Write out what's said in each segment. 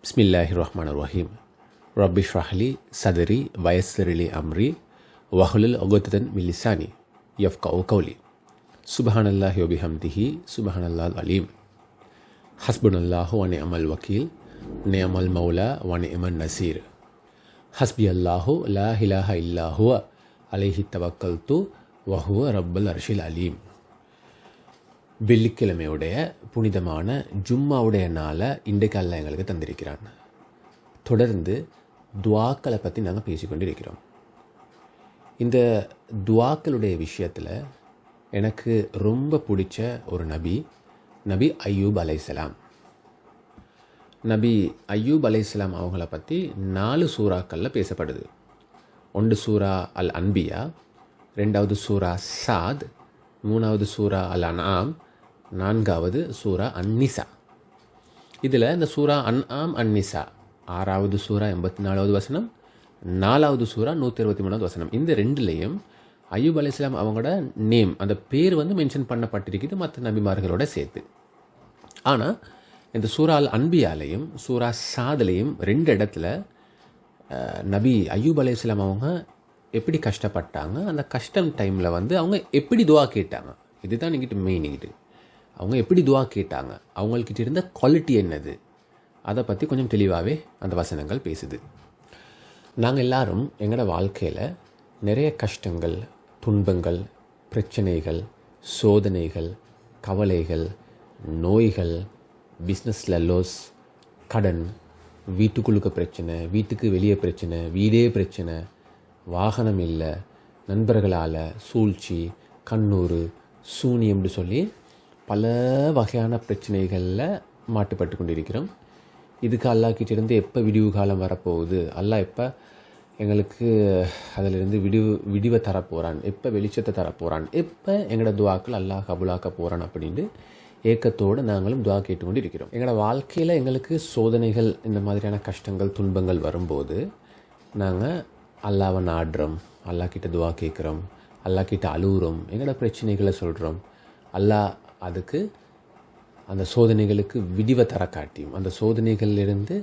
பிஸ்மில்லாஹிர்ரஹ்மானிர்ரஹீம். ரப்பி ஷ்ரஹ்லி சதரி வயஸ்ஸிர்லி அம்ரி வஹ்லுல் உக்ததன் மின் லிசானி யஃப்கஹு கௌலி. சுப்ஹானல்லாஹி வபிஹம்திஹி சுப்ஹானல்லாஹில் அலீம். ஹஸ்புனல்லாஹு வ நிஅமல் வக்கீல் நிஅமல் மௌலா வ நிஅமன் நசீர். ஹஸ்பியல்லாஹு லா இலாஹ இல்லா ஹுவ அலைஹி தவக்கல்து வ ஹுவ ரப்புல் அர்ஷில் அலீம். வெள்ளிக்கிழமையுடைய புனிதமான ஜும்மாவுடைய நாளை இன்றைக்கு அல்லாஹ் எங்களுக்கு தந்திருக்கிறான். தொடர்ந்து துவாக்களை பற்றி நாங்கள் பேசிக்கொண்டிருக்கிறோம். இந்த துவாக்களுடைய விஷயத்தில் எனக்கு ரொம்ப பிடிச்ச ஒரு நபி அய்யூப் அலைஹிஸ்ஸலாம். நபி அய்யூப் அலைஹிஸ்ஸலாம் அவங்கள பற்றி 4 சூறாக்களில் பேசப்படுது. ஒன்று சூரா அல் அன்பியா, 2வது சூரா சாத், 3வது சூரா அல் அன்ஆம், 4வது சூரா அன்னிசா. இதில் இந்த சூரா அன்ஆம் அன்னிசா 6வது சூரா 84வது வசனம், 4வது சூரா 123வது வசனம். இந்த ரெண்டுலேயும் அய்யூப் அலைஹிஸ்ஸலாம் அவங்களோட நேம், அந்த பேர் மென்ஷன் பண்ணப்பட்டிருக்குது மற்ற நபிமார்களோட சேர்த்து. ஆனால் இந்த சூரா அல் அன்பியாலையும் சூரா சாதுலையும் 2 இடத்துல நபி அய்யூப் அலைஹிஸ்ஸலாம் அவங்க எப்படி கஷ்டப்பட்டாங்க, அந்த கஷ்டம் டைமில் அவங்க எப்படி துவா கேட்டாங்க, இதுதான் எங்கிட்ட மெயின். அவங்க எப்படி துவா கேட்டாங்க, அவங்கக்கிட்ட இருந்த குவாலிட்டி என்னது, அதை பற்றி கொஞ்சம் தெளிவாகவே அந்த வசனங்கள் பேசுது. நாங்கள் எல்லாரும் எங்களோட வாழ்க்கையில் நிறைய கஷ்டங்கள், துன்பங்கள், பிரச்சனைகள், சோதனைகள், கவலைகள், நோய்கள், பிஸ்னஸில் லோஸ், கடன், வீட்டுக்குள்ளுக்க பிரச்சனை, வீட்டுக்கு வெளியே பிரச்சனை, வீடே பிரச்சனை, வாகனம் இல்லை, நண்பர்களால் சூழ்ச்சி, கண்ணூறு, சூனியம்னு சொல்லி பல வகையான பிரச்சனைகளில் மாட்டுப்பட்டு கொண்டிருக்கிறோம். இதுக்கு அல்லாஹ்கிட்ட இருந்து எப்போ விடிவு காலம் வரப்போகுது, அல்லாஹ் எப்போ எங்களுக்கு அதிலிருந்து விடிவை தரப்போகிறான், எப்போ வெளிச்சத்தை தரப்போகிறான், எப்போ எங்களோட துவாக்கள் அல்லாஹ் கபூலாக்க போகிறான் அப்படின்னு ஏக்கத்தோடு நாங்களும் துவா கேட்டுக்கொண்டு இருக்கிறோம். எங்களோட வாழ்க்கையில் எங்களுக்கு சோதனைகள், இந்த மாதிரியான கஷ்டங்கள், துன்பங்கள் வரும்போது நாங்கள் அல்லாஹ்வை நாடுறோம், அல்லாஹ்கிட்ட துவா கேட்குறோம், அல்லாஹ்கிட்ட அழுகுறோம், எங்களோட பிரச்சனைகளை சொல்கிறோம். அல்லாஹ் அதுக்கு அந்த சோதனைகளுக்கு விடிவை தர காட்டியும், அந்த சோதனைகளிலிருந்து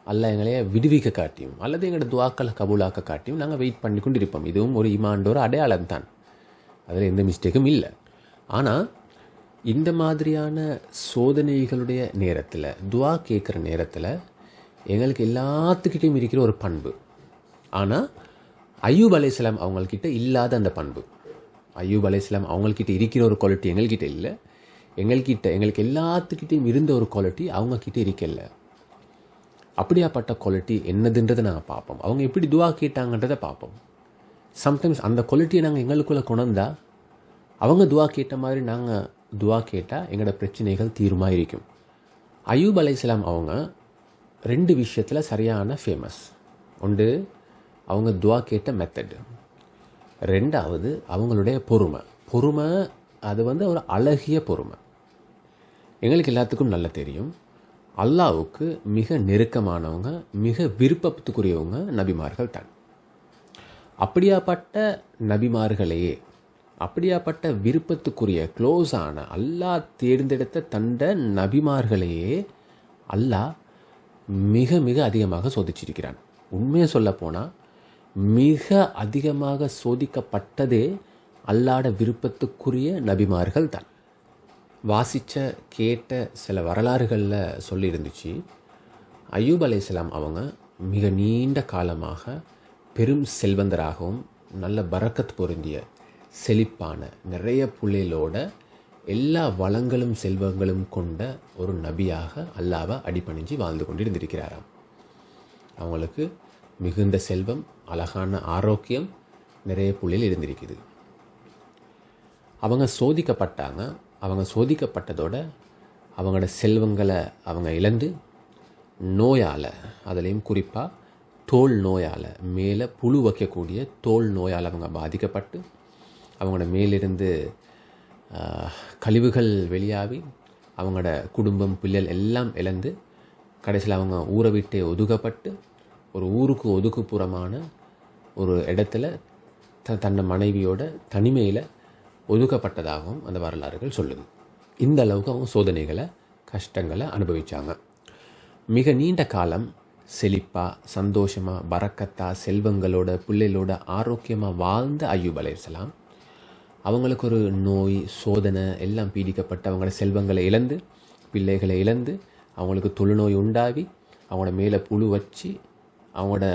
அல்லாஹ் எங்களைய விடுவிக்க காட்டியும், அல்லது எங்களோட துவாக்களை கபூலாக்க காட்டியும் நாங்கள் வெயிட் பண்ணி கொண்டு இருப்போம். இதுவும் ஒரு ஈமானோட அடையாளம் தான், அதில் எந்த மிஸ்டேக்கும் இல்லை. ஆனால் இந்த மாதிரியான சோதனைகளுடைய நேரத்தில், துவா கேட்குற நேரத்தில் எங்களுக்கு எல்லாத்துக்கிட்டையும் இருக்கிற ஒரு பண்பு, ஆனால் அய்யூப் அலைஹிஸ்ஸலாம் அவங்கக்கிட்ட இல்லாத அந்த பண்பு. அய்யூப் அலைஹிஸ்ஸலாம் அவங்கக்கிட்ட இருக்கிற ஒரு குவாலிட்டி எங்கள்கிட்ட இல்லை. எங்களுக்கு எல்லாத்துக்கிட்டையும் இருந்த ஒரு குவாலிட்டி அவங்கக்கிட்ட இருக்கல. அப்படியாப்பட்ட குவாலிட்டி என்னதுன்றதை நாங்கள் பார்ப்போம். அவங்க எப்படி துவா கேட்டாங்கன்றதை பார்ப்போம். சம்டைம்ஸ் அந்த குவாலிட்டியை நாங்கள் எங்களுக்குள்ளே கொண்டா அவங்க துவா கேட்ட மாதிரி நாங்கள் துவா கேட்டால் எங்களோட பிரச்சனைகள் தீர்மாக இருக்கும். அய்யூப் அலைஹிஸ்ஸலாம் அவங்க 2 விஷயத்தில் சரியான ஃபேமஸ். ஒன்று அவங்க துவா கேட்ட மெத்தடு, 2வது அவங்களுடைய பொறுமை. அது ஒரு அழகிய பொறுமை. எங்களுக்கு எல்லாத்துக்கும் நல்லா தெரியும், அல்லாஹ்வுக்கு மிக நெருக்கமானவங்க, மிக விருப்பத்துக்குரியவங்க நபிமார்கள் தான். அப்படியாப்பட்ட நபிமார்களையே, அப்படியாப்பட்ட விருப்பத்துக்குரிய க்ளோஸான அல்லாஹ் தேர்ந்தெடுத்த தந்த நபிமார்களையே அல்லாஹ் மிக மிக அதிகமாக சோதிச்சிருக்கிறான். உண்மையை சொல்லப்போனால் மிக அதிகமாக சோதிக்கப்பட்டதே அல்லாஹ்வோட விருப்பத்துக்குரிய நபிமார்கள் தான். கேட்ட சில வரலாறுகளில் சொல்லியிருந்துச்சு, அய்யூப் அலைஹிஸ்ஸலாம் அவங்க மிக நீண்ட காலமாக பெரும் செல்வந்தராகவும் நல்ல பரக்கத் பொருந்திய செழிப்பான நிறைய புள்ளைகளோட எல்லா வளங்களும் செல்வங்களும் கொண்ட ஒரு நபியாக அல்லாஹ்வை அடிபணிஞ்சு வாழ்ந்து கொண்டு இருந்திருக்கிறாராம். அவங்களுக்கு மிகுந்த செல்வம், அழகான ஆரோக்கியம், நிறைய புள்ளைகள் இருந்திருக்குது. அவங்க சோதிக்கப்பட்டாங்க. அவங்க சோதிக்கப்பட்டதோட அவங்களோட செல்வங்களை அவங்க இழந்து நோயால், அதுலேயும் குறிப்பாக தோல் நோயால், மேலே புழு வைக்கக்கூடிய தோல் நோயால் அவங்க பாதிக்கப்பட்டு அவங்களோட மேலிருந்து கழிவுகள் வெளியாகி அவங்களோட குடும்பம், பிள்ளைகள் எல்லாம் இழந்து கடைசியில் அவங்க ஊரை விட்டே ஒதுக்கப்பட்டு ஒரு ஊருக்கு ஒதுக்குப்புறமான ஒரு இடத்துல தன்னை மனைவியோட தனிமையில் ஒதுக்கப்பட்டதாகவும் அந்த வரலாறுகள் சொல்லுது. இந்த அளவுக்கு அவங்க சோதனைகளை, கஷ்டங்களை அனுபவித்தாங்க. மிக நீண்ட காலம் செழிப்பாக சந்தோஷமாக பரக்கத்தாக செல்வங்களோட பிள்ளைகளோட ஆரோக்கியமாக வாழ்ந்த அய்யூப் அலைஹிஸ்ஸலாம் அவங்களுக்கு ஒரு நோய் சோதனை எல்லாம் பீடிக்கப்பட்டு அவங்களோட செல்வங்களை இழந்து பிள்ளைகளை இழந்து அவங்களுக்கு தொழுநோய் உண்டாகி அவங்களோட மேலே புழு வச்சு அவங்களோட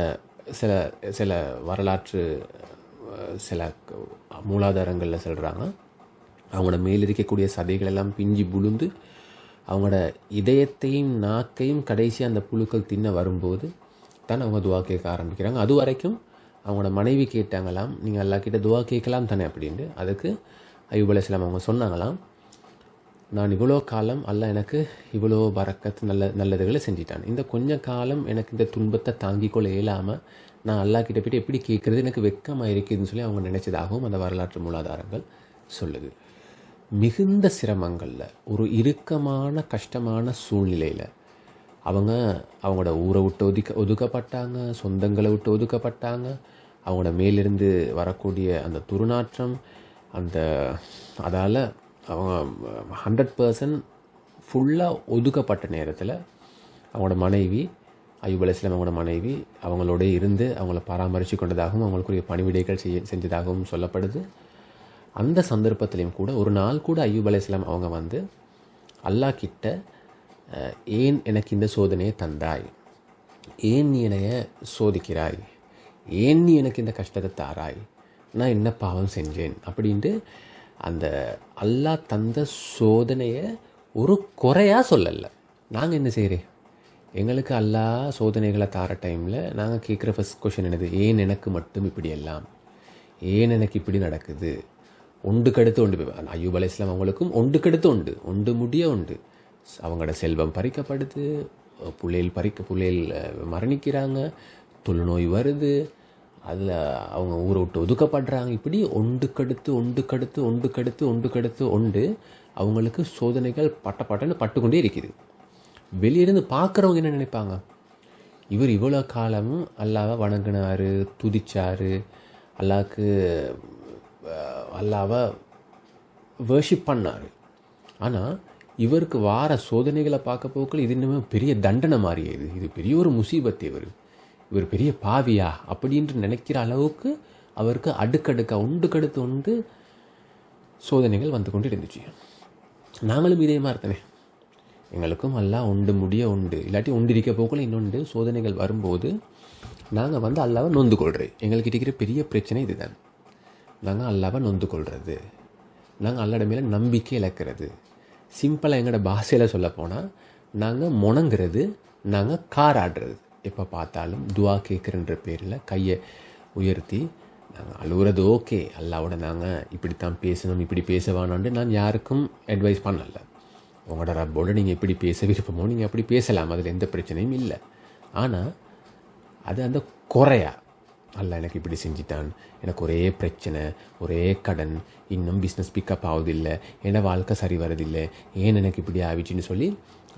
சில சில வரலாற்று சில மூலாதாரங்களில் சொல்கிறாங்க அவங்களோட மேல் இருக்கக்கூடிய சதைகள் எல்லாம் பிஞ்சி புழுந்து அவங்களோட இதயத்தையும் நாக்கையும் கடைசியாக அந்த புழுக்கள் தின்ன வரும்போது தான் அவங்க துவா கேட்க ஆரம்பிக்கிறாங்க. அது வரைக்கும் அவங்களோட மனைவி கேட்டாங்களாம், நீங்கள் அல்லா கிட்ட துவா கேட்கலாம் தானே அப்படின்ட்டு. அதுக்கு அய்யூப் அலைஹிஸ்ஸலாம் அவங்க சொன்னாங்களாம், நான் இவ்வளோ காலம் அல்லாஹ் எனக்கு இவ்வளோ பரக்கத் நல்லதுகளை செஞ்சிட்டான். இந்த கொஞ்ச காலம் எனக்கு இந்த துன்பத்தை தாங்கிக் கொள்ள இயலாமல் நான் அல்லா கிட்ட போய்ட்டு எப்படி கேட்குறது, எனக்கு வெக்கமாக இருக்குதுன்னு சொல்லி அவங்க நினச்சதாகவும் அந்த வரலாற்று மூலாதாரங்கள் சொல்லுது. மிகுந்த சிரமங்களில் ஒரு இறுக்கமான கஷ்டமான சூழ்நிலையில் அவங்களோட ஊரை விட்டு ஒதுக்கப்பட்டாங்க, சொந்தங்களை விட்டு ஒதுக்கப்பட்டாங்க. அவங்களோட மேலிருந்து வரக்கூடிய அந்த துர்நாற்றம் அதால் அவங்க 100% ஃபுல்லாக ஒதுக்கப்பட்ட நேரத்தில் அவங்களோட மனைவி அய்யூப் அலைஹிஸ்ஸலாம் அவங்களோட மனைவி அவங்களோட இருந்து அவங்கள பராமரித்து கொண்டதாகவும் அவங்களுக்குரிய பணிவிடைகள் செஞ்சதாகவும் சொல்லப்படுது. அந்த சந்தர்ப்பத்திலையும் கூட ஒரு நாள் கூட அய்யூப் அலைஹிஸ்ஸலாம் அவங்க அல்லாஹ் கிட்ட ஏன் எனக்கு இந்த சோதனையை தந்தாய், ஏன் நீ என்னைய சோதிக்கிறாய், ஏன் நீ எனக்கு இந்த கஷ்டத்தை தாராய், நான் என்ன பாவம் செஞ்சேன் அப்படின்ட்டு அந்த அல்லாஹ் தந்த சோதனையை ஒரு குறையாக சொல்லலை. நாங்கள் என்ன செய்கிறேன், எங்களுக்கு அல்லாஹ் சோதனைகளை தார டைமில் நாங்கள் கேட்குற ஃபஸ்ட் கொஷின் என்னது, ஏன் எனக்கு மட்டும் இப்படி எல்லாம், ஏன் எனக்கு இப்படி நடக்குது. ஒன்றுக்கடுத்து ஒன்று அய்யூப் அலைஹிஸ்ஸலாம் அவங்களுக்கும் ஒன்றுக்கடுத்து ஒன்று முடிய அவங்களோட செல்வம் பறிக்கப்படுது, புள்ளையில் மரணிக்கிறாங்க, தொழுநோய் வருது, அதில் அவங்க ஊரை விட்டு ஒதுக்கப்படுறாங்க. இப்படி ஒன்றுக்கடுத்து அவங்களுக்கு சோதனைகள் பட்டன்னு பட்டுக்கொண்டே இருக்குது. வெளியிருந்து பார்க்குறவங்க என்ன நினைப்பாங்க, இவர் இவ்வளோ காலமும் அல்லாவை வணங்கினார், துதிச்சார், அல்லாவை வேர்ஷிப் பண்ணார். ஆனால் இவருக்கு வார சோதனைகளை பார்க்க போக்கில் இது இன்னுமே பெரிய தண்டனை மாறியது, இது பெரிய ஒரு முசீபத், இவர் பெரிய பாவியா அப்படின்ட்டு நினைக்கிற அளவுக்கு அவருக்கு அடுக்கடுக்காக ஒன்றுக்கடுத்து சோதனைகள் வந்து கொண்டு இருந்துச்சு. நாங்களும் இதே மாதிரி தானே, எங்களுக்கும் எல்லாம் முடிய இல்லாட்டி இருக்க போக்கில் இன்னொன்று சோதனைகள் வரும்போது நாங்கள் அல்லாவை நொந்து கொள்கிறோம். எங்களுக்கு இருக்கிற பெரிய பிரச்சனை இதுதான். நாங்கள் அல்லாவை நொந்து கொள்வது, நாங்கள் அல்லாட மேலே நம்பிக்கை இழக்கிறது. சிம்பிளாக எங்களோட பாஷையில் சொல்ல போனால் நாங்கள் முணங்குறது, நாங்கள் காராடுறது. எப்போ பார்த்தாலும் துவா கேட்குறன்ற பேரில் கையை உயர்த்தி நாங்கள் அழுகுறது. ஓகே, அல்லாவோட நாங்கள் இப்படித்தான் பேசணும், இப்படி பேச வேணான்னு நான் யாருக்கும் அட்வைஸ் பண்ணலை. உங்களோட ரப்போட நீங்கள் எப்படி பேச விருப்பமோ நீங்கள் அப்படி பேசலாம், அதில் எந்த பிரச்சனையும் இல்லை. ஆனால் அது அந்த குறையா, அல்ல எனக்கு இப்படி செஞ்சிட்டான், எனக்கு ஒரே பிரச்சனை, ஒரே கடன், இன்னும் பிஸ்னஸ் பிக்கப் ஆகுதில்லை, என் வாழ்க்கை சரி வரதில்லை, ஏன் எனக்கு இப்படி ஆகிடுச்சின்னு சொல்லி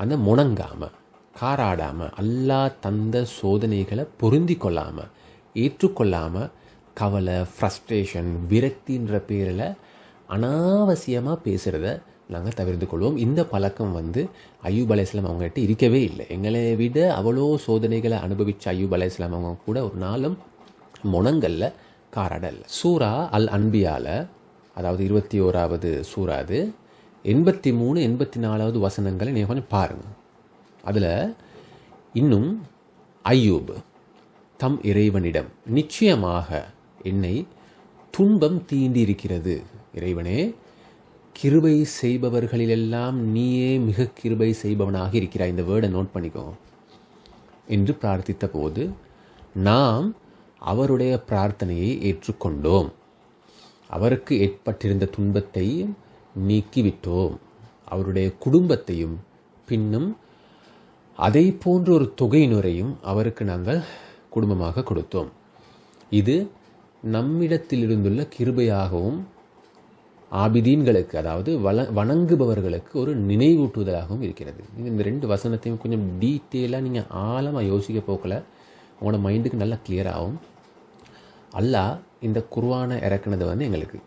அந்த முணங்காமல் காராடாமல் அல்லாஹ் தந்த சோதனைகளை பொருந்தி கொள்ளாமல் ஏற்றுக்கொள்ளாமல் கவலை, ஃப்ரஸ்ட்ரேஷன், விரக்தின்ற பேரில் அனாவசியமாக பேசுகிறத நாங்கள் தவிர்த்து கொள்வோம். இந்த பழக்கம் அய்யூப் அலைஹிஸ்ஸலாம் அவங்ககிட்ட இருக்கவே இல்லை. எங்களை விட அவ்வளோ சோதனைகளை அனுபவித்த அய்யூப் அலைஹிஸ்ஸலாம் அவங்க கூட ஒரு நாளும் முனங்கல்ல காராடல்ல. சூரா அல் அன்பியாவில், அதாவது 21வது சூறா, அது 83, 84வது வசனங்களை நீங்கள் கொஞ்சம் பாருங்கள். அதில் இன்னும் அய்யூப் தம் இறைவனிடம், நிச்சயமாக என்னை துன்பம் தீண்டி இருக்கிறது, இறைவனே கிருபை செய்பவர்களிலெல்லாம் நீயே மிக கிருபை செய்பவனாக இருக்கிறாய், இந்த வேர்டை நோட் பண்ணிக்கோ என்று பிரார்த்தித்த போது நாம் அவருடைய பிரார்த்தனையை ஏற்றுக்கொண்டோம், அவருக்கு ஏற்பட்டிருந்த துன்பத்தை நீக்கிவிட்டோம், அவருடைய குடும்பத்தையும் பின்னும் அதை போன்ற ஒரு தொகையினரையும் அவருக்கு நாங்கள் குடும்பமாக கொடுத்தோம். இது நம்மிடத்திலிருந்துள்ள கிருபையாகவும் ஆபிதீன்களுக்கு, அதாவது வணங்குபவர்களுக்கு ஒரு நினைவூட்டுதலாகவும் இருக்கிறது. நீங்கள் இந்த 2 வசனத்தையும் கொஞ்சம் டீட்டெயிலாக நீங்கள் ஆழமாக யோசிக்க போக்கல உங்களோட மைண்டுக்கு நல்லா கிளியர் ஆகும். அல்லாஹ் இந்த குர்ஆனை இறக்குனது எங்களுக்கு,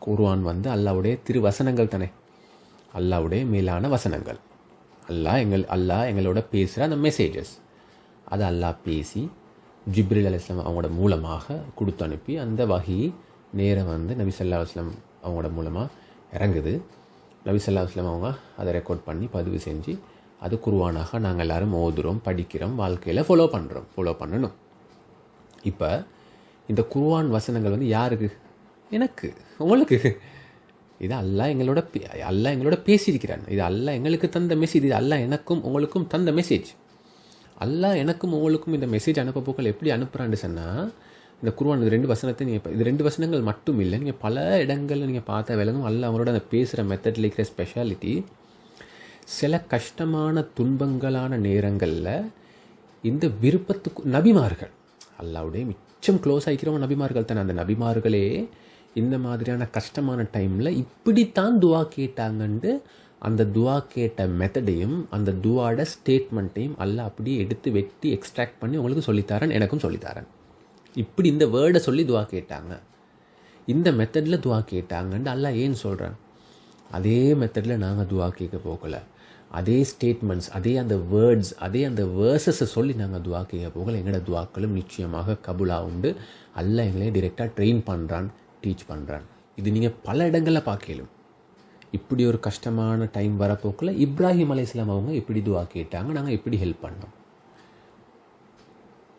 குர்ஆன் அல்லாஹ்வுடைய திருவசனங்கள் தானே, அல்லாஹ்வுடைய மேலான வசனங்கள். அல்லாஹ் எங்களோட பேசுகிற அந்த மெசேஜஸ் அதை அல்லாஹ் பேசி ஜிப்ரீல் அலைஹிஸ்ஸலாம் அவங்களோட மூலமாக கொடுத்து அனுப்பி அந்த வஹி நேரம் வந்து நபி ஸல்லல்லாஹு அலைஹி வஸல்லம் அவங்களோட மூலமாக இறங்குது. நபி ஸல்லல்லாஹு அலைஹி வஸல்லம் அவங்க அதை ரெக்கார்ட் பண்ணி பதிவு செஞ்சு அது குர்ஆனாக நாங்கள் எல்லோரும் ஓதுகிறோம், படிக்கிறோம், வாழ்க்கையில் ஃபாலோ பண்ணணும். இப்போ இந்த குர்ஆன் வசனங்கள் வந்து யாருக்கு? எனக்கு, உங்களுக்கு. இது அல்லாஹ் எங்களோட பேசியிருக்கிறான். இது அல்லாஹ் எங்களுக்கு தந்த மெசேஜ். இது அல்லாஹ் எனக்கும் உங்களுக்கும் தந்த மெசேஜ். அல்லாஹ் எனக்கும் உங்களுக்கும் இந்த மெசேஜ் அனுப்ப போக்கள் எப்படி அனுப்புகிறான்னு சொன்னால், இந்த குர்ஆன் இது 2 வசனத்தை நீங்கள் இது 2 வசனங்கள் மட்டும் இல்லை, நீங்கள் பல இடங்களில் நீங்கள் பார்த்த விளங்கும் அல்லாஹ் அவங்களோட அந்த பேசுகிற மெத்தடில் இருக்கிற ஸ்பெஷாலிட்டி. சில கஷ்டமான துன்பங்களான நேரங்களில் இந்த விருப்பத்துக்கு நபிமார்கள் அல்லாஹ்வுடைய மிச்சம் க்ளோஸ் ஆகிக்கிறவங்க நபிமார்கள் தானே. அந்த நபிமார்களே இந்த மாதிரியான கஷ்டமான டைமில் இப்படித்தான் துவா கேட்டாங்கன்ட்டு அந்த துவா கேட்ட மெத்தடையும் அந்த துவாட ஸ்டேட்மெண்ட்டையும் அல்லாஹ் அப்படியே எடுத்து வெட்டி எக்ஸ்ட்ராக்ட் பண்ணி உங்களுக்கு சொல்லித்தரேன், எனக்கும் சொல்லித்தரேன். இப்படி இந்த வேர்டை சொல்லி துவா கேட்டாங்க, இந்த மெத்தடில் துவா கேட்டாங்கன்ட்டு அல்லாஹ் ஏன் சொல்கிறேன்? அதே மெத்தடில் நாங்கள் துவா கேட்க போகலை. அதே ஸ்டேட்மெண்ட்ஸ், அதே அந்த வேர்ட்ஸ், அதே அந்த வேர்சஸை சொல்லி நாங்கள் துவா கேட்க போகலை. எங்களோட துவாக்களும் நிச்சயமாக கபூலாக உண்டு. அல்லாஹ் எங்களே டிரெக்டாக ட்ரெயின் பண்ணுறான், டீச் பண்ணுறான். இது நீங்கள் பல இடங்களில் பார்க்கலும். இப்படி ஒரு கஷ்டமான டைம் வரப்போக்கில் இப்ராஹிம் அலைஹிஸ்ஸலாம் அவங்க எப்படி துவா கேட்டாங்க, நாங்கள் எப்படி ஹெல்ப் பண்ணோம்.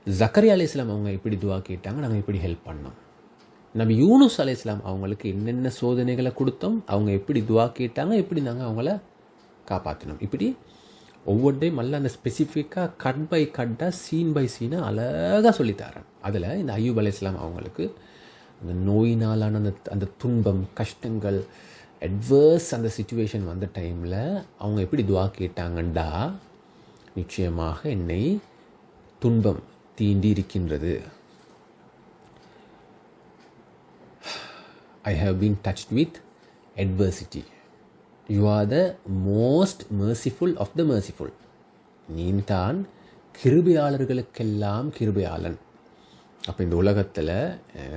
ஜக்கரியா அலைஹிஸ்ஸலாம் அவங்க எப்படி துவா கேட்டாங்க, நாங்கள் எப்படி ஹெல்ப் பண்ணோம். நபி யூனுஸ் அலைஹிஸ்ஸலாம் அவங்களுக்கு என்னென்ன சோதனைகளை கொடுத்தோம், அவங்க எப்படி துவா கேட்டாங்க, எப்படி நாங்கள் அவங்கள காப்பாற்றினோம். இப்படி ஒவ்வொன்றையும் நல்லா அந்த ஸ்பெசிஃபிக்காக கட் பை கட்டாக சீன் பை சீனாக அழகாக சொல்லித்தரேன். அதில் இந்த அய்யூப் அலைஹிஸ்ஸலாம் அவங்களுக்கு அந்த நோயினாலான அந்த துன்பம், கஷ்டங்கள், அட்வர்ஸ் அந்த சிச்சுவேஷன் வந்த டைமில் அவங்க எப்படி துவா கேட்டாங்கண்டா, நிச்சயமாக என்னை துன்பம் தீண்டி இருக்கின்றது. I have been touched with adversity. You are the most merciful of the merciful. நீ தான் கிருபையாளர்களுக்கெல்லாம் கிருபையாளன். அப்போ இந்த உலகத்தில்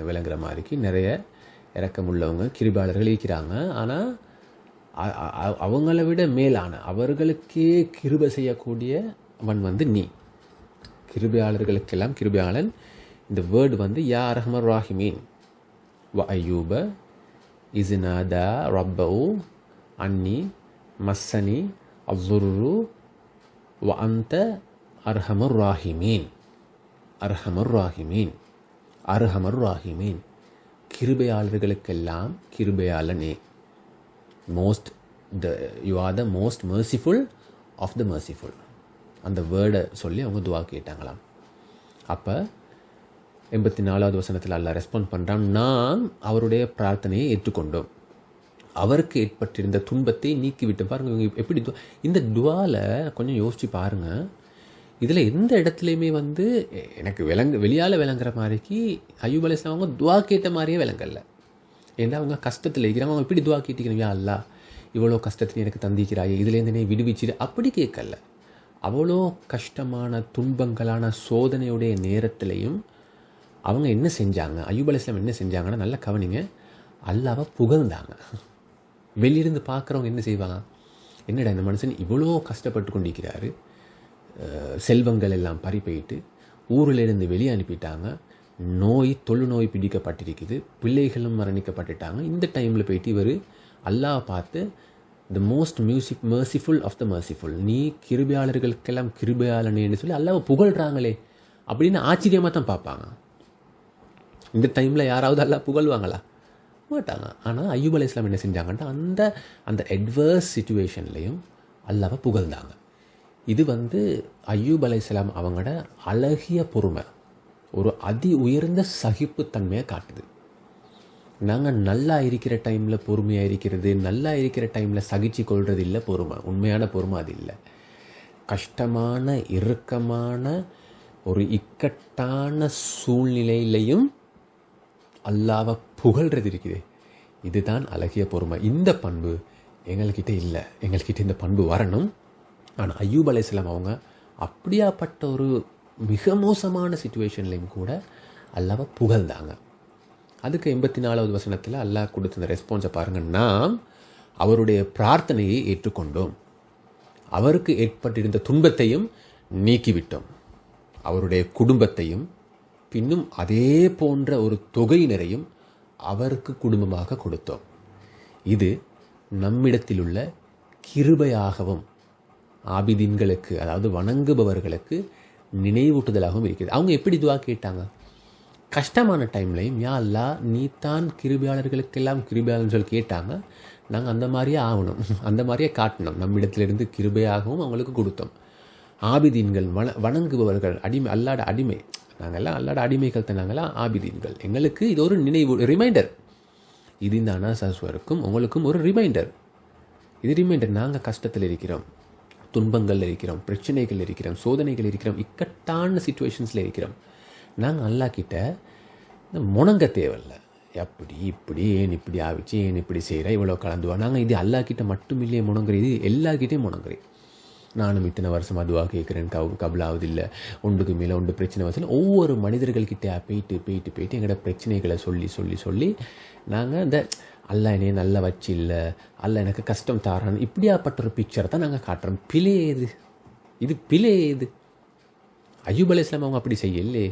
விளங்குற மாதிரிக்கு நிறைய இரக்கமுள்ளவங்க கிருபையாளர்கள் இருக்கிறாங்க. ஆனால் அவங்கள விட மேலான அவர்களுக்கே கிருபை செய்யக்கூடியவன் வந்து நீ. கிருபையாளர்களுக்கெல்லாம் கிருபையாளன். இந்த வேர்டு வந்து யா அர்ஹமர் ராஹிமீன் வ அய்யூப இஸ்நாதா ரப்பவு அன்னி மஸ்ஸனி அஸ்ஸுர்ரு வ அன்த அர்ஹமர் ராஹிமீன். அர்ஹமர் ராஹிமீன், அர்ஹமர் ராஹிமீன், கிருபையாளர்களுக்கெல்லாம் கிருபையாளனே. You are the most merciful of the merciful. அந்த வேர்டை சொல்லி அவங்க துவா கேட்டாங்களாம். அப்போ 84வது வசனத்தில் அல்லாஹ் ரெஸ்பாண்ட் பண்ணுறான், நாம் அவருடைய பிரார்த்தனையை ஏற்றுக்கொண்டோம், அவருக்கு ஏற்பட்டிருந்த துன்பத்தை நீக்கிவிட்டு. பாருங்கள் இவங்க எப்படி இந்த துவாவில் கொஞ்சம் யோசித்து பாருங்கள். இதில் எந்த இடத்துலையுமே வந்து எனக்கு வெளியால் விளங்குற மாதிரிக்கு அய்யூப் அலைஹிஸ்ஸலாம் அவங்க துவா கேட்ட மாதிரியே விளங்கலை. ஏன்னா அவங்க கஷ்டத்தில் இருக்கிறாங்க. அவங்க எப்படி துவா கேட்டிக்கணும், யா அல்லாஹ் இவ்வளோ கஷ்டத்தை எனக்கு தந்திக்கிறாயே, இதுலேருந்து என்னை விடுவிச்சிரு, அப்படி கேட்கல. அவ்வளோ கஷ்டமான துன்பங்களான சோதனையுடைய நேரத்திலையும் அவங்க என்ன செஞ்சாங்க, அய்யூப் அலைஹிஸ்ஸலாம் என்ன செஞ்சாங்கன்னா, நல்லா கவனிங்க, அல்லாஹ்வை புகழ்ந்தாங்க. வெளியிருந்து பார்க்குறவங்க என்ன செய்வாங்க, என்னடா இந்த மனுஷன் இவ்வளோ கஷ்டப்பட்டு கொண்டிருக்கிறாரு, செல்வங்கள் எல்லாம் பறி போயிட்டு ஊரிலிருந்து வெளியே அனுப்பிட்டாங்க, தொழு நோய் பிடிக்கப்பட்டிருக்குது, பிள்ளைகளும் மரணிக்கப்பட்டுட்டாங்க. இந்த டைமில் போயிட்டு இவர் அல்லாஹ் பார்த்து the most merciful of the merciful, நீ கிருபையாளர்களுக்கெல்லாம் கிருபையாளனேன்னு சொல்லி அல்லாஹ்வை புகழ்கிறாங்களே அப்படின்னு ஆச்சரியமாக தான் பார்ப்பாங்க. இந்த டைமில் யாராவது அல்லாஹ் புகழ்வாங்களா? மாட்டாங்க. ஆனால் அய்யூப் அலைஹிஸ்ஸலாம் என்ன செஞ்சாங்கன்னா, அந்த அட்வர்ஸ் சிச்சுவேஷன்லேயும் அல்லாஹ்வை புகழ்ந்தாங்க. இது வந்து அய்யூப் அலைஹிஸ்ஸலாம் அவங்களோட அழகிய பொறுமை, ஒரு அதி உயர்ந்த சகிப்புத்தன்மையை காட்டுது. நாங்கள் நல்லா இருக்கிற டைமில் பொறுமையாக இருக்கிறது, நல்லா இருக்கிற டைமில் சகிச்சு கொள்வது இல்லை பொறுமை. உண்மையான பொறுமை அது இல்லை. கஷ்டமான இறுக்கமான ஒரு இக்கட்டான சூழ்நிலையிலையும் அல்லாஹ்வை புகழ்கிறது இருக்குது. இதுதான் அழகிய பொறுமை. இந்த பண்பு எங்கள்கிட்ட இல்லை. எங்கள்கிட்ட இந்த பண்பு வரணும். ஆனால் அய்யூப் அலைஹிஸ்ஸலாம் அவங்க அப்படியாப்பட்ட ஒரு மிக மோசமான சிச்சுவேஷன்லேயும் கூட அல்லாஹ்வை புகழ்ந்தாங்க. அதுக்கு 84வது வசனத்தில் அல்லாஹ் கொடுத்த அந்த ரெஸ்பான்ஸை பாருங்கள், நாம் அவருடைய பிரார்த்தனையை ஏற்றுக்கொண்டோம், அவருக்கு ஏற்பட்டிருந்த துன்பத்தையும் நீக்கிவிட்டோம். அவருடைய குடும்பத்தையும் பின்னும் அதே போன்ற ஒரு தொகையினரையும் அவருக்கு குடும்பமாக கொடுத்தோம். இது நம்மிடத்திலுள்ள கிருபையாகவும் ஆபிதீன்களுக்கு, அதாவது வணங்குபவர்களுக்கு நினைவூட்டுதலாகவும் இருக்கிறது. அவங்க எப்படி துவா கேட்டாங்க? கஷ்டமான டைம்லையும், யா அல்லாஹ் நீ தான் கிருபையாளர்களுக்கெல்லாம் கிருபையாளர்னு சொல்லி கேட்டாங்க. நாங்கள் அந்த மாதிரியே ஆகணும், அந்த மாதிரியே காட்டணும். நம்மிடத்திலிருந்து கிருபையாகவும் அவங்களுக்கு கொடுத்தோம். ஆபிதீன்கள், வணங்குபவர்கள், அடிமை, அல்லாட அடிமை, நாங்கள்லாம் அல்லாட அடிமைகள் தான், நாங்கள்லாம் ஆபிதீன்கள். எங்களுக்கு இது ஒரு நினைவு, ரிமைண்டர். இது இந்த அனாசாஸ்வருக்கும் உங்களுக்கும் ஒரு ரிமைண்டர். இது ரிமைண்டர். நாங்கள் கஷ்டத்தில் இருக்கிறோம், துன்பங்கள் இருக்கிறோம், பிரச்சனைகள் இருக்கிறோம், சோதனைகள் இருக்கிறோம், இக்கட்டான சிச்சுவேஷன்ஸில் இருக்கிறோம். நாங்கள் அல்லாஹ் கிட்ட முணங்க தேவையில்லை. அப்படி இப்படி ஏன் இப்படி ஆவிச்சு, ஏன் இப்படி செய்கிற, இவ்வளோ கலந்துவா. நாங்கள் இது அல்லாஹ் கிட்ட மட்டும் இல்லையே முணங்குறேன், இது எல்லார்கிட்டையும் முணங்குறேன். நானும் இத்தனை வருஷம் அதுவாக கேட்குறேன், கபலாவது இல்லை, ஒன்றுக்கு மேலே ஒன்று பிரச்சனை வசூல். ஒவ்வொரு மனிதர்கள்கிட்ட போயிட்டு எங்களோட பிரச்சனைகளை சொல்லி நாங்கள் இந்த அல்லா என்னைய நல்லா வச்சு இல்லை, அல்ல எனக்கு கஷ்டம் தாரான்னு இப்படியாப்பட்ட ஒரு பிக்சரை தான் நாங்கள் காட்டுறோம். இது பிழை ஏது? அய்யூப் அலைஹிஸ்ஸலாம் அவங்க அப்படி செய்யலே.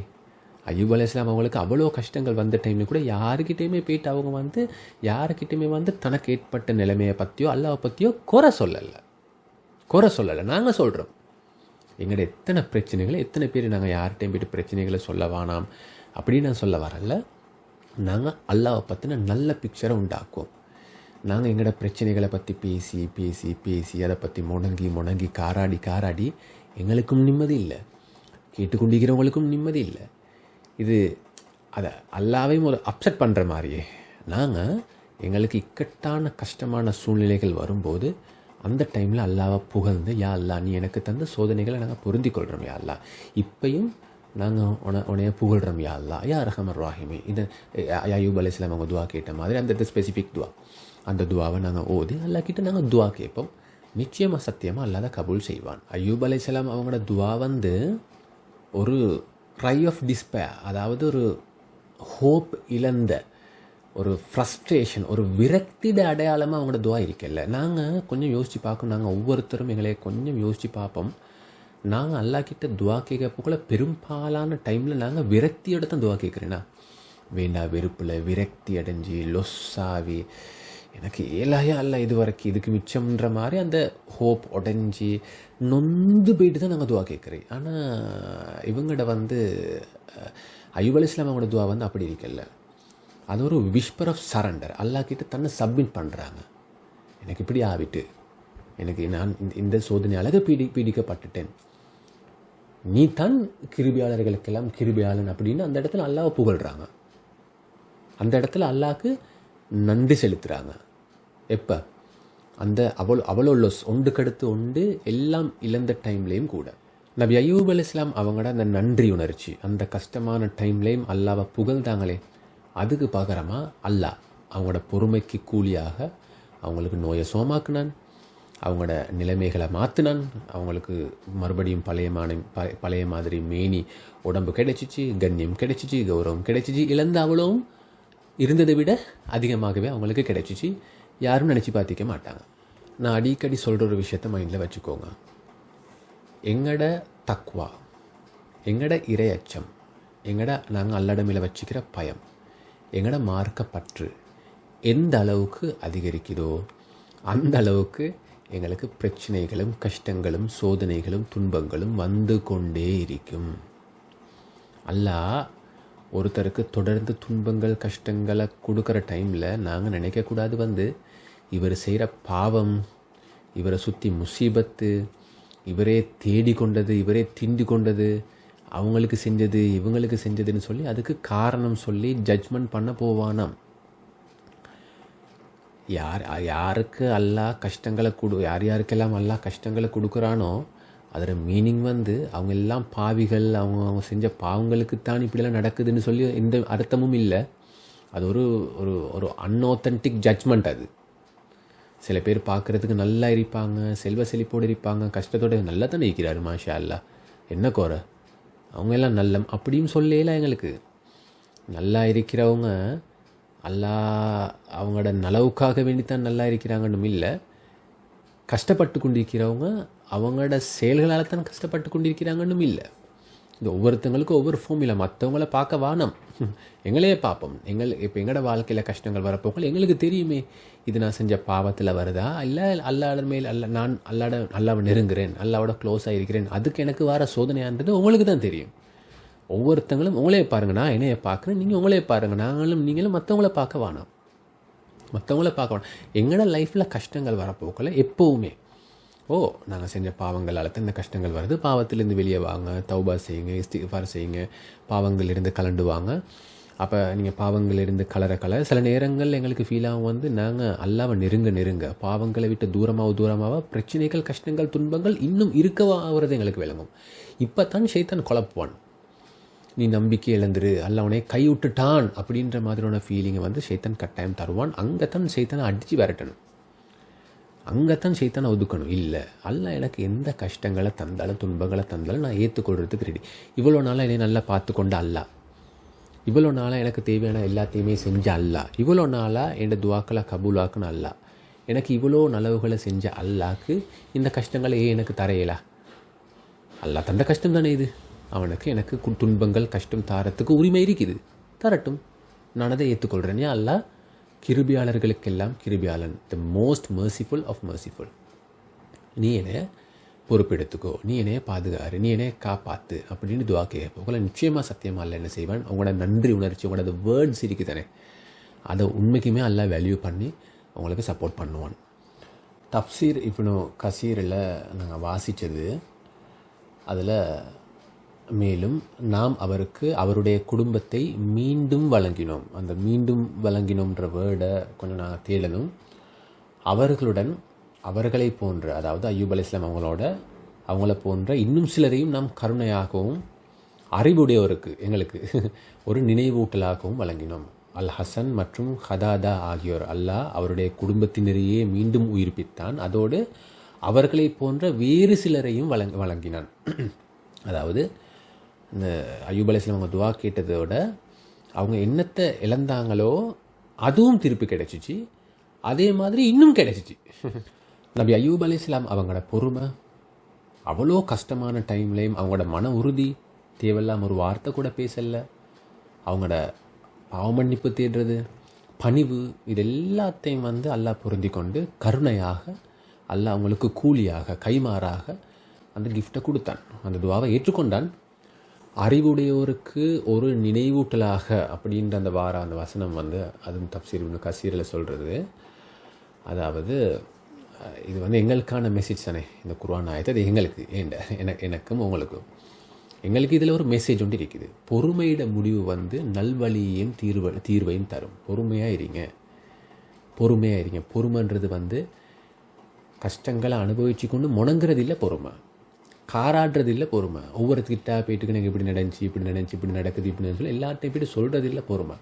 அய்யூப் அலைஹிஸ்ஸலாம் அவங்களுக்கு அவ்வளோ கஷ்டங்கள் வந்த டைமில் கூட யாருக்கிட்டையுமே போயிட்டு அவங்க யாருக்கிட்டையுமே தனக்கு ஏற்பட்ட நிலைமையை பற்றியோ அல்லாவை பற்றியோ குறை சொல்லலை. நாங்கள் சொல்கிறோம், எங்களோட எத்தனை பிரச்சனைகளை, எத்தனை பேர் நாங்கள் யார்கிட்டையும் போய்ட்டு பிரச்சனைகளை சொல்ல வேணாம் அப்படின்னு நான் சொல்ல வரல. நாங்கள் அல்லாவை பற்றின நல்ல பிக்சரை உண்டாக்குவோம். நாங்கள் எங்களோட பிரச்சனைகளை பற்றி பேசி அதை பற்றி முணங்கி காராடி எங்களுக்கும் நிம்மதி இல்லை, கேட்டுக்கொண்டிருக்கிறவங்களுக்கும் நிம்மதி இல்லை. இது அதை அல்லாவையும் ஒரு அப்செட் பண்ணுற மாதிரியே. நாங்கள் எங்களுக்கு இக்கட்டான கஷ்டமான சூழ்நிலைகள் வரும்போது அந்த டைமில் அல்லாவை புகழ்ந்து, யா அல்லா நீ எனக்கு தந்த சோதனைகளை நாங்கள் பொருந்தி கொள்கிறோம், யா அல்லா இப்பையும் நாங்கள் உனைய புகழ்கிறோம், யா அல்லா யா ரஹ்மான் ரஹீம். இது அய்யூப் அலைஹிஸ்ஸலாம் அவங்க துவா கேட்ட மாதிரி அந்த ஸ்பெசிஃபிக் துவா, அந்த துவாவை நாங்கள் ஓதி அல்லாஹ் கிட்ட நாங்கள் துவா கேட்போம். நிச்சயமாக சத்தியமாக அல்லாஹ் கபூல் செய்வான். அய்யூப் அலைஹிஸ்ஸலாம் அவங்களோட துவா ஒரு க்ரை ஆஃப் டிஸ்பேர், அதாவது ஒரு ஹோப் இழந்த, ஒரு ஃப்ரஸ்ட்ரேஷன், ஒரு விரக்திட அடையாளமாக அவங்களோட துவா இருக்கல. நாங்கள் கொஞ்சம் யோசித்து பார்க்கணும். நாங்கள் ஒவ்வொருத்தரும் எங்களை கொஞ்சம் யோசித்து பார்ப்போம். நாங்கள் அல்லாஹ் கிட்ட துவா கேட்கப்போக்குள்ள பெரும்பாலான டைமில் நாங்கள் விரக்தியோட தான் துவா கேட்குறேன்னா, வேண்டா வெறுப்பில் விரக்தி அடைஞ்சி லொஸ்ஸாவி எனக்கு ஏலாயா அல்ல இது வரைக்கும் இதுக்கு மிச்சம்ன்ற மாதிரி அந்த ஹோப் உடஞ்சி நொந்து போயிட்டு தான் நாங்கள் துவா கேட்குறேன். ஆனால் இவங்கள்ட அய்யூப் அலைஹிஸ்ஸலாம் அவங்களோட துவா அப்படி இருக்கல. அது ஒரு விஸ்பர் ஆஃப் சரண்டர். அல்லாஹ் கிட்ட தன்னை சப்மிட் பண்ணுறாங்க. எனக்கு இப்படி ஆகிட்டு, நான் இந்த சோதனையாளக பீடிக்கப்பட்டுட்டேன், நீ தான் கிருபியாளர்களுக்கெல்லாம் கிருபியாளன் அப்படின்னு அந்த இடத்துல அல்லாஹ்வை புகழ்கிறாங்க. அந்த இடத்துல அல்லாஹ்க்கு நன்றி செலுத்துகிறாங்க. எப்போ? அந்த அவ்வளோ ஒன்றுக்கடுத்து ஒன்று எல்லாம் இழந்த டைம்லேயும் கூட நபி அய்யூப் அலைஹிஸ்ஸலாம் அவங்களோட அந்த நன்றி உணர்ச்சி, அந்த கஷ்டமான டைம்லேயும் அல்லாஹ்வை புகழ்ந்தாங்களே, அதுக்கு பகரமாக அல்லாஹ் அவங்களோட பொறுமைக்கு கூலியாக அவங்களுக்கு நோயை சோமாக்குனான், அவங்களோட நிலைமைகளை மாற்றினான், அவங்களுக்கு மறுபடியும் பழைய மாதிரி மேனி உடம்பு கிடைச்சிச்சு, கண்ணியம் கிடைச்சிச்சு, கௌரவம் கிடைச்சிச்சு. இழந்த அவ்வளவும் இருந்ததை விட அதிகமாகவே அவங்களுக்கு கிடைச்சிச்சு. யாரும் நினச்சி பார்த்திக்க மாட்டாங்க. நான் அடிக்கடி சொல்கிற ஒரு விஷயத்த மைண்டில் வச்சுக்கோங்க. எங்களோட தக்வா, எங்களோட இறையச்சம், நாங்கள் அல்லடமையில் வச்சுக்கிற பயம், எங்களோட மார்க்கப்பற்று எந்த அளவுக்கு அதிகரிக்குதோ அந்த அளவுக்கு எங்களுக்கு பிரச்சனைகளும் கஷ்டங்களும் சோதனைகளும் துன்பங்களும் வந்து கொண்டே இருக்கும். அல்லாஹ் ஒருத்தருக்கு தொடர்ந்து துன்பங்கள் கஷ்டங்களை கொடுக்குற டைமில் நாங்கள் நினைக்கக்கூடாது இவர் செய்கிற பாவம், இவரை சுற்றி முசீபத்து, இவரே தேடி கொண்டது, இவரே திண்டி கொண்டது, அவங்களுக்கு செஞ்சது இவங்களுக்கு செஞ்சதுன்னு சொல்லி அதுக்கு காரணம் சொல்லி ஜட்ஜ்மெண்ட் பண்ண போவானாம். யாருக்கு அல்லாஹ் கஷ்டங்களை யாருக்கெல்லாம் அல்லாஹ் கஷ்டங்களை கொடுக்குறானோ அதில் மீனிங் அவங்க எல்லாம் பாவிகள், அவங்க செஞ்ச பாவங்களுக்குத்தான் இப்படிலாம் நடக்குதுன்னு சொல்லி எந்த அர்த்தமும் இல்லை. அது ஒரு ஒரு ஒரு அன்ஆத்தென்டிக் ஜட்ஜ்மெண்ட். அது சில பேர் பார்க்குறதுக்கு நல்லா இருப்பாங்க, செல்வ செழிப்போடு இருப்பாங்க, கஷ்டத்தோடு நல்லா தானே இருக்கிறாரு மாஷா அல்லா, என்ன குறை, அவங்க எல்லாம் நல்ல அப்படின்னு சொல்லலாம். எங்களுக்கு நல்லா இருக்கிறவங்க அல்லாஹ் அவங்களோட நலவுக்காக வேண்டித்தான் நல்லா இருக்கிறாங்கன்னு இல்லை, கஷ்டப்பட்டு கொண்டிருக்கிறவங்க அவங்களோட செயல்களால் தான் கஷ்டப்பட்டு கொண்டிருக்கிறாங்கன்னு இல்லை. இந்த ஒவ்வொருத்தங்களுக்கும் ஒவ்வொரு ஃபார்முலா. மற்றவங்கள பார்க்க வானம், எங்களையே பார்ப்போம். இப்போ எங்களோட வாழ்க்கையில் கஷ்டங்கள் வரப்போக்கள் எங்களுக்கு தெரியுமே, இது நான் செஞ்ச பாவத்தில் வருதா, இல்லை அல்லாட மேல் நான் அல்லாவை நெருங்குறேன், அல்லாவோட க்ளோஸாக இருக்கிறேன், அதுக்கு எனக்கு வர சோதனையான்றது உங்களுக்கு தான் தெரியும். ஒவ்வொருத்தங்களும் உங்களே பாருங்கள், நான் என்னைய பார்க்குறேன், நீங்கள் உங்களே பாருங்கள். நீங்களும் மற்றவங்கள பார்க்க வேணாம். எங்களோட லைஃப்பில் கஷ்டங்கள் வரப்போக்கில் எப்போவுமே நாங்கள் செஞ்ச பாவங்களால் தான் இந்த கஷ்டங்கள் வருது, பாவத்திலேருந்து வெளியே வாங்க, தௌபா செய்யுங்க, இஸ்திக்ஃபார் செய்யுங்க, பாவங்களிலிருந்து கலண்டு வாங்க. அப்போ நீங்கள் பாவங்களிலிருந்து கலர சில நேரங்கள் எங்களுக்கு ஃபீல் ஆகும் நாங்கள் அல்லாவை நெருங்க பாவங்களை விட்டு தூரமாக பிரச்சனைகள், கஷ்டங்கள், துன்பங்கள் இன்னும் இருக்கவாகிறது எங்களுக்கு விளங்கும். இப்போ தான் ஷைத்தான் குழப்புவான். நீ நம்பிக்கை இழந்துரு, அல்ல அவனே கைவிட்டுட்டான் அப்படின்ற மாதிரியான ஃபீலிங்கை ஷைத்தான் கட்டாயம் தருவான். அங்கே தான் ஷைத்தானை அடித்து விரட்டணும், அங்கே தான் ஷைத்தானை ஒதுக்கணும். இல்லை, அல்ல எனக்கு எந்த கஷ்டங்களை தந்தாலும் துன்பங்களை தந்தாலும் நான் ஏற்றுக்கொள்கிறதுக்கு ரெடி. இவ்வளோ நாளாக என்னை நல்லா பார்த்துக்கொண்ட அல்லா, இவ்வளோ நாளாக எனக்கு தேவையான எல்லாத்தையுமே செஞ்ச அல்லா, இவ்வளோ நாளாக என் துவாக்களை கபூலாக்குன்னு அல்லா, எனக்கு இவ்வளோ நலவுகளை செஞ்ச அல்லாக்கு இந்த கஷ்டங்களை எனக்கு தரையலா? அல்லா தந்த கஷ்டம் தானே இது. அவனுக்கு எனக்கு துன்பங்கள் கஷ்டம் தாரத்துக்கு உரிமை இருக்குது, தரட்டும், நான் அதை ஏற்றுக்கொள்கிறேன். ஏன் அல்லா கிருபியாளர்களுக்கெல்லாம் கிருபியாளன், the most merciful of merciful. நீ என்னை பொறுப்பெடுத்துக்கோ, நீ என்னைய பாதுகாரு, நீ என்னைய காப்பாற்று அப்படின்னு துவா கேட்போம். உங்களை நிச்சயமாக சத்தியமாக அல்ல என்ன செய்வான், உங்களோட நன்றி உணர்ச்சி, உங்களோட வேர்ட்ஸ் இருக்குது தானே, அதை உண்மைக்குமே அல்ல வேல்யூ பண்ணி உங்களுக்கு சப்போர்ட் பண்ணுவான். தப்சீர் இப்னு கசீரில் நாங்கள் வாசித்தது, அதில் மேலும் நாம் அவருக்கு அவருடைய குடும்பத்தை மீண்டும் வழங்கினோம். அந்த மீண்டும் வழங்கினோம்ன்ற வேர்டை கொஞ்சம் நாங்கள் தேடணும். அவர்களை போன்ற, அதாவது அய்யூப் அலைஹிஸ்ஸலாம் அவங்கள போன்ற இன்னும் சிலரையும் நாம் கருணையாகவும் அறிவுடையோருக்கு எங்களுக்கு ஒரு நினைவூட்டலாகவும் வழங்கினோம். அல் ஹசன் மற்றும் ஹதாதா ஆகியோர் அல்லாஹ் அவருடைய குடும்பத்தினரையே மீண்டும் உயிர்ப்பித்தான். அதோடு அவர்களை போன்ற வேறு சிலரையும் வழங்கினான். அதாவது இந்த அய்யூப் அலைஹிஸ்ஸலாம் அவங்க துவா கேட்டதோட அவங்க என்னத்தை இழந்தாங்களோ அதுவும் திருப்பி கிடைச்சிச்சு, அதே மாதிரி இன்னும் கிடைச்சிச்சு. நபி அய்யூப் அலைஹிஸ்ஸலாம் அவங்களோட பொறுமை, அவ்வளோ கஷ்டமான டைம்லேயும் அவங்களோட மன உறுதி, தேவையில்லாம ஒரு வார்த்தை கூட பேசலை, அவங்களோட பாவமன்னிப்பு தேடுறது, பணிவு, இது எல்லாத்தையும் அல்லாஹ் பொருந்தி கொண்டு கருணையாக அல்லாஹ் அவங்களுக்கு கூலியாக கைமாறாக அந்த கிஃப்டை கொடுத்தான். அந்த துவாவை ஏற்றுக்கொண்டான். அறிவுடையோருக்கு ஒரு நினைவூட்டலாக அப்படின்ற அந்த வசனம் அதுவும் தப்சீர் இப்னு கசீரில் சொல்கிறது. அதாவது இது எங்களுக்கான மெசேஜ் தானே, இந்த குர்ஆன் ஆயத்து அது எங்களுக்கு எனக்கும் உங்களுக்கும் எங்களுக்கு இதில் ஒரு மெசேஜ் ஒன்று இருக்குது. பொறுமையிட முடிவு நல்வழியையும் தீர்வையும் தரும். பொறுமையாக இருங்க. பொறுமைன்றது கஷ்டங்களை அனுபவிச்சு கொண்டு முணங்குறது இல்லை பொறுமை, காராடுறது இல்லை பொறுமை. ஒவ்வொருத்திட்ட போயிட்டுக்கு எனக்கு இப்படி நடந்துச்சு, இப்படி நடக்குது, இப்படின்னு சொல்லி எல்லார்ட்டையும் போய்ட்டு சொல்கிறது இல்லை பொறுமை.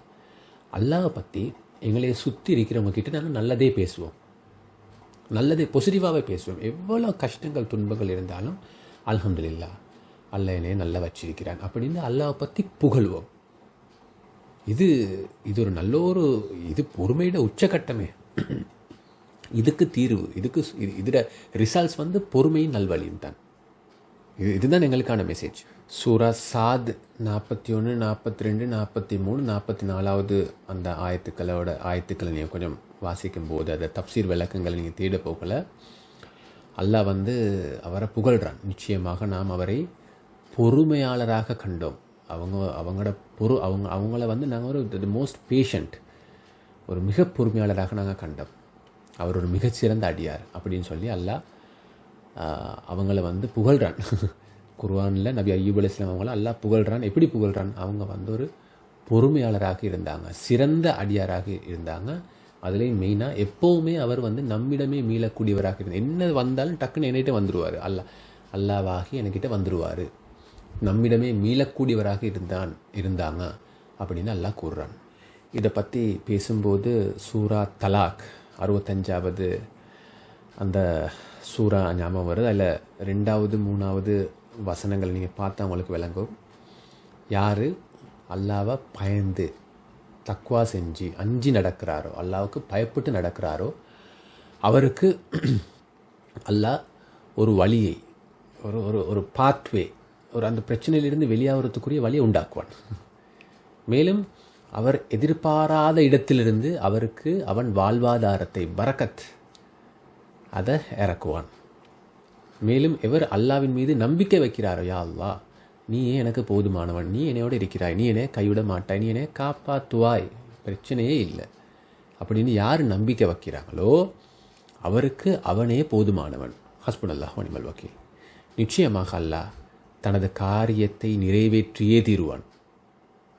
அல்லாஹ்வை பற்றி எங்களை சுற்றி இருக்கிறவங்க கிட்ட நாங்கள் நல்லதே பேசுவோம், நல்லதே பாசிட்டிவாகவே பேசுவோம். எவ்வளோ கஷ்டங்கள் துன்பங்கள் இருந்தாலும் அல்ஹம்துலில்லாஹ் அல்லாஹ் என்னைய நல்லா வச்சிருக்கிறான் அப்படின்னு அல்லாஹ்வை பற்றி புகழ்வோம். இது ஒரு நல்ல இது பொறுமையோட உச்சகட்டமே. இதுக்கு தீர்வு, இதோட ரிசல்ட்ஸ் பொறுமையின் நல்வழியும் தான். இதுதான் எங்களுக்கான மெசேஜ். சூரா சாத் 41, 42, 43, 44 அந்த ஆயத்துக்களை நீங்கள் கொஞ்சம் வாசிக்கும் போது அதை தப்சீர் விளக்கங்களை நீங்கள் தேட போகல, அல்லாஹ் அவரை புகழ்கிறான். நிச்சயமாக நாம் அவரை பொறுமையாளராக கண்டோம். அவங்கள நாங்கள் ஒரு மோஸ்ட் பேஷண்ட், ஒரு மிக பொறுமையாளராக நாங்கள் கண்டோம். அவர் ஒரு மிகச்சிறந்த அடியார் அப்படின்னு சொல்லி அல்லாஹ் அவங்கள புகழ்கிறான். குர்ஆனில் நபி அய்யூப் அலைஹிஸ்ஸலாம் அவங்கள அல்லாஹ் புகழ்கிறான். எப்படி புகழ்கிறான்? அவங்க ஒரு பொறுமையாளராக இருந்தாங்க, சிறந்த அடியாராக இருந்தாங்க. அதுலேயும் மெயினாக எப்போவுமே அவர் நம்மிடமே மீளக்கூடியவராக இருந்தார். என்ன வந்தாலும் டக்குன்னு என்கிட்ட வந்துடுவார், அல்லாவாகி என்கிட்ட வந்துடுவார், நம்மிடமே மீளக்கூடியவராக இருந்தாங்க அப்படின்னு அல்லாஹ் கூறுறான். இதை பற்றி பேசும்போது சூரா தலாக் 65வது அந்த சூரா ஞாபகம் வருது. அதில் 2வது 3வது வசனங்கள் நீங்கள் பார்த்தா உங்களுக்கு விளங்கும். யார் அல்லாவை பயந்து தக்வா செஞ்சு அஞ்சி நடக்கிறாரோ, அல்லாவுக்கு பயப்பட்டு நடக்கிறாரோ, அவருக்கு அல்லாஹ் ஒரு வழியை, ஒரு ஒரு ஒரு பாத்வே, ஒரு அந்த பிரச்சனையிலிருந்து வெளியாகிறதுக்குரிய வழியை உண்டாக்குவான். மேலும் அவர் எதிர்பாராத இடத்திலிருந்து அவருக்கு அவன் வாழ்வாதாரத்தை, பரக்கத், அதை இறக்குவான். மேலும் எவர் அல்லாவின் மீது நம்பிக்கை வைக்கிறாரோ, யா அல்லாஹ் நீயே எனக்கு போதுமானவன், நீ என்னையோடு இருக்கிறாய், நீ என்னை கைவிட மாட்டாய், நீ என்னை காப்பாற்றுவாய், பிரச்சனையே இல்லை அப்படின்னு யார் நம்பிக்கை வைக்கிறாங்களோ அவருக்கு அவனே போதுமானவன். ஹஸ்புனல்லாஹ் வ நிஅமல் வக்கீல். நிச்சயமாக அல்லாஹ் தனது காரியத்தை நிறைவேற்றியே தீருவான்.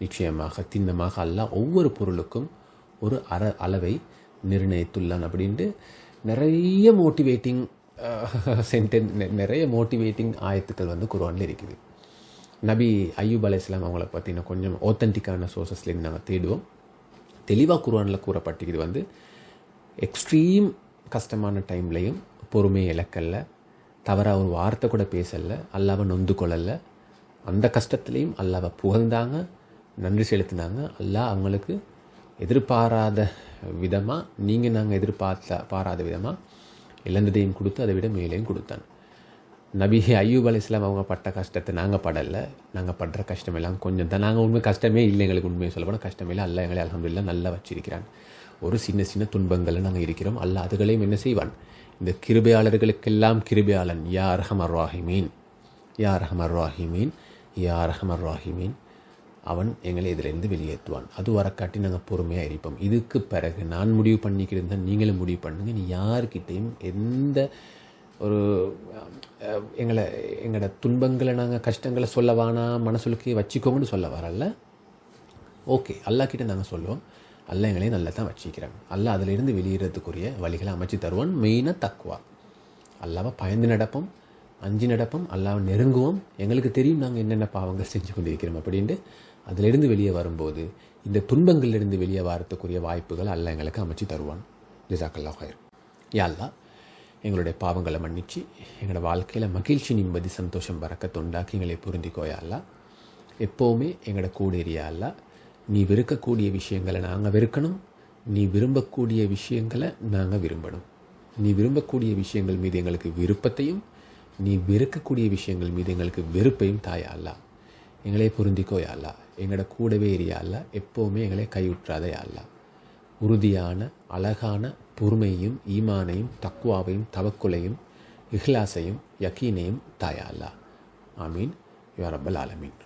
நிச்சயமாக திண்ணமாக அல்லாஹ் ஒவ்வொரு பொருளுக்கும் ஒரு அளவை நிர்ணயித்துள்ளான் அப்படின்ட்டு நிறைய மோட்டிவேட்டிங் நிறைய மோட்டிவேட்டிங் ஆயத்துக்கள் வந்து குர்ஆனில் இருக்குது. நபி அய்யூப் அலைஹிஸ்ஸலாம் அவங்கள பற்றின கொஞ்சம் ஆத்தென்டிக்கான சோர்சஸ்லேருந்து நாங்கள் தேடுவோம். தெளிவாக குர்ஆனில் கூறப்பட்டிருக்குது வந்து எக்ஸ்ட்ரீம் கஷ்டமான டைம்லையும் பொறுமையை இழக்கல்ல, தவறாக ஒரு வார்த்தை கூட பேசலை, அல்லாவை நொந்து கொள்ளலை. அந்த கஷ்டத்துலேயும் அல்லாவை புகழ்ந்தாங்க, நன்றி செலுத்தினாங்க. அல்லாஹ் அவங்களுக்கு எதிர்பாராத விதமாக, நாங்கள் எதிர்பாராத விதமாக இழந்ததையும் கொடுத்து அதை விட மேலேயும் கொடுத்தான். நபி அய்யூப் அலைஹிஸ்ஸலாம் அவங்க பட்ட கஷ்டத்தை நாங்கள் படலை. நாங்கள் படுற கஷ்டமெல்லாம் கொஞ்சம் தான். நாங்கள் உண்மை கஷ்டமே இல்லை, எங்களுக்கு உண்மையை சொல்லப்போனால் கஷ்டமே இல்லை. அல்லாஹ் எங்களை அல்ஹம்துலில்லாஹ் நல்லா வச்சிருக்கிறான். ஒரு சின்ன சின்ன துன்பங்களில் நாங்கள் இருக்கிறோம். அல்லாஹ் அதுகளையும் என்ன செய்வான்? இந்த கிருபையாளர்களுக்கெல்லாம் கிருபையாளன், யா அர்ஹமர் ராஹிமீன், யா அர்ஹமர் ராஹிமீன், யா அர்ஹமர் ராஹிமீன், அவன் எங்களை இதிலிருந்து வெளியேற்றுவான். அது வரக்காட்டி நாங்கள் பொறுமையாக இருப்போம். இதுக்கு பிறகு நான் முடிவு பண்ணிக்கிட்டு நீங்களும் முடிவு பண்ணுங்க. நீ யார்கிட்டையும் எந்த ஒரு எங்களோட துன்பங்களை நாங்கள் கஷ்டங்களை சொல்ல வேணாம், மனசுலுக்கு வச்சுக்கோங்கன்னு சொல்ல வரல. ஓகே, அல்லாஹ்கிட்ட நாங்கள் சொல்லுவோம், அல்லாஹ் எங்களையும் நல்லா தான் வச்சுக்கிறாங்க. அல்லாஹ் அதிலிருந்து வெளியேறதுக்குரிய வழிகளை அமைச்சு தருவான். மெயினாக தக்குவா, அல்லாவை பயந்து நடப்போம், அஞ்சு நடப்போம், அல்லாவை நெருங்குவோம். எங்களுக்கு தெரியும் நாங்கள் என்னென்ன பாவங்கள் செஞ்சு கொண்டிருக்கிறோம் அப்படின்ட்டு. அதிலிருந்து வெளியே வரும்போது இந்த துன்பங்களிலிருந்து வெளியே வரத்துக்குரிய வாய்ப்புகள் அல்லாஹ் எங்களுக்கு அமைச்சு தருவான். ஜஸாக்கல்லாஹு ஹைர். யா அல்லாஹ் எங்களுடைய பாவங்களை மன்னிச்சு எங்களோட வாழ்க்கையில் மகிழ்ச்சி, நிம்மதி, சந்தோஷம், பரக்கத் உண்டாக்கி எங்களை புரிந்திக்கோயா அல்லாஹ். எப்போவுமே எங்களோட கூடேரியா அல்லாஹ். நீ வெறுக்கக்கூடிய விஷயங்களை நாங்கள் வெறுக்கணும், நீ விரும்பக்கூடிய விஷயங்களை நாங்கள் விரும்பணும். நீ விரும்பக்கூடிய விஷயங்கள் மீது எங்களுக்கு விருப்பத்தையும், நீ வெறுக்கக்கூடிய விஷயங்கள் மீது எங்களுக்கு வெறுப்பையும் தாயா அல்லாஹ். எங்களே புரிந்திக்கோயா அல்லாஹ். எங்களோட கூடவே ஏரியா அல்லாஹ். எப்போவுமே எங்களை கைவிட்றாதே அல்லாஹ். உறுதியான அழகான பொறுமையும், ஈமானையும், தக்வாவையும், தவக்குலையும், இஹ்லாஸையும், யக்கீனையும் தாயா அல்லாஹ். ஆமீன் யா ரப்பல் ஆலமீன்.